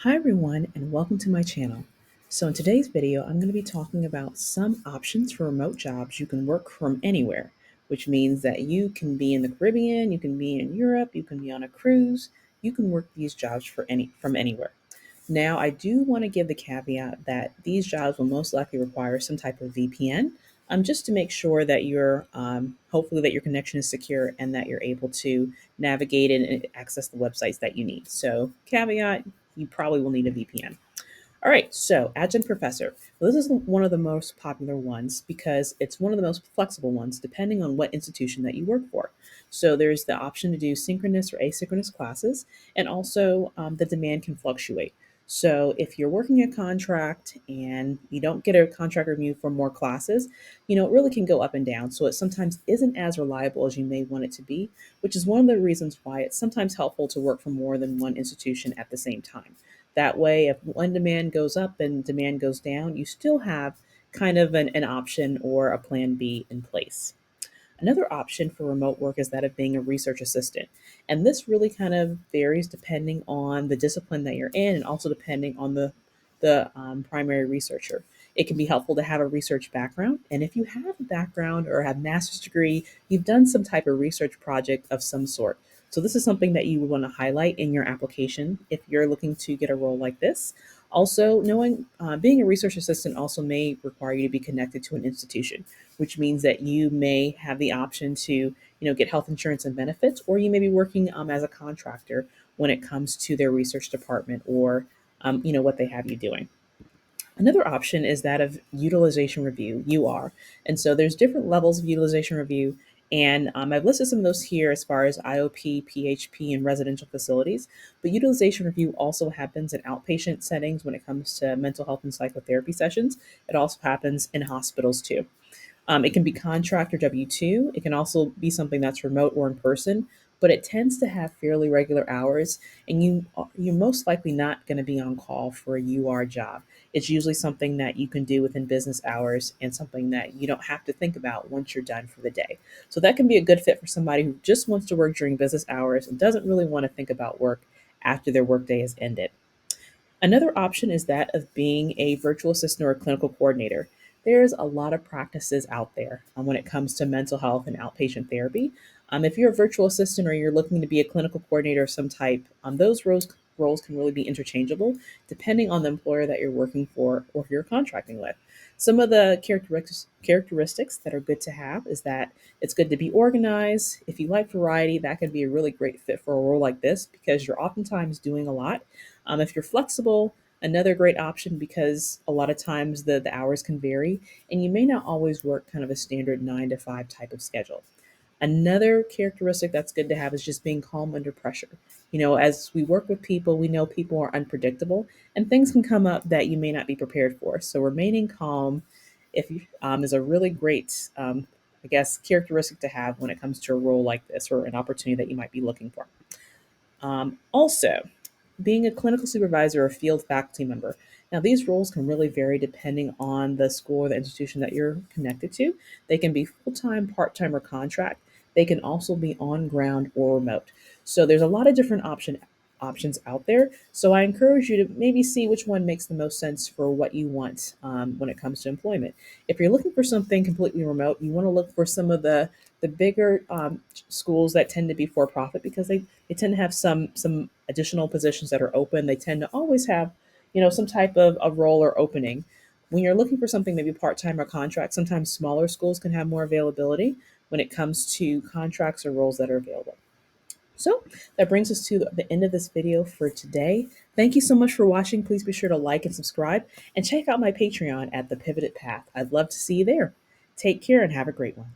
Hi everyone and welcome to my channel. So in today's video, I'm going to be talking about some options for remote jobs you can work from anywhere, which means that you can be in the Caribbean, you can be in Europe, you can be on a cruise, you can work these jobs from anywhere. Now, I do want to give the caveat that these jobs will most likely require some type of VPN, just to make sure that hopefully that your connection is secure and that you're able to navigate and access the websites that you need. So, caveat, you probably will need a VPN. All right, so Adjunct Professor. Well, this is one of the most popular ones because it's one of the most flexible ones depending on what institution that you work for. So there's the option to do synchronous or asynchronous classes, and also the demand can fluctuate. So if you're working a contract and you don't get a contract review for more classes, it really can go up and down. So it sometimes isn't as reliable as you may want it to be, which is one of the reasons why it's sometimes helpful to work for more than one institution at the same time. That way, if one demand goes up and demand goes down, you still have kind of an option or a plan B in place. Another option for remote work is that of being a research assistant. And this really kind of varies depending on the discipline that you're in and also depending on the primary researcher. It can be helpful to have a research background. And if you have a background or have master's degree, you've done some type of research project of some sort. So this is something that you would want to highlight in your application if you're looking to get a role like this. Also, knowing being a research assistant also may require you to be connected to an institution, which means that you may have the option to, get health insurance and benefits, or you may be working as a contractor when it comes to their research department or, what they have you doing. Another option is that of utilization review, UR. And so there's different levels of utilization review. And I've listed some of those here as far as IOP, PHP, and residential facilities. But utilization review also happens in outpatient settings when it comes to mental health and psychotherapy sessions. It also happens in hospitals too. It can be contract or W 2. It can also be something that's remote or in person, but it tends to have fairly regular hours, and you're most likely not going to be on call for a UR job. It's usually something that you can do within business hours and something that you don't have to think about once you're done for the day. So that can be a good fit for somebody who just wants to work during business hours and doesn't really want to think about work after their workday has ended. Another option is that of being a virtual assistant or a clinical coordinator. There's a lot of practices out there when it comes to mental health and outpatient therapy. If you're a virtual assistant or you're looking to be a clinical coordinator of some type, those roles can really be interchangeable depending on the employer that you're working for or who you're contracting with. Some of the characteristics that are good to have is that it's good to be organized. If you like variety, that could be a really great fit for a role like this because you're oftentimes doing a lot. If you're flexible, another great option because a lot of times the hours can vary and you may not always work kind of a standard 9 to 5 type of schedule. Another characteristic that's good to have is just being calm under pressure. As we work with people, we know people are unpredictable and things can come up that you may not be prepared for. So remaining calm is a really great, I guess, characteristic to have when it comes to a role like this or an opportunity that you might be looking for. Also, being a clinical supervisor or field faculty member. Now, these roles can really vary depending on the school or the institution that you're connected to. They can be full time, part time, or contract. They can also be on ground or remote. So there's a lot of different options out there. So I encourage you to maybe see which one makes the most sense for what you want when it comes to employment. If you're looking for something completely remote, you want to look for some of the bigger schools that tend to be for profit because they tend to have some additional positions that are open. They tend to always have, some type of a role or opening. When you're looking for something maybe part-time or contract, sometimes smaller schools can have more availability when it comes to contracts or roles that are available. So that brings us to the end of this video for today. Thank you so much for watching. Please be sure to like and subscribe and check out my Patreon at The Pivoted Path. I'd love to see you there. Take care and have a great one.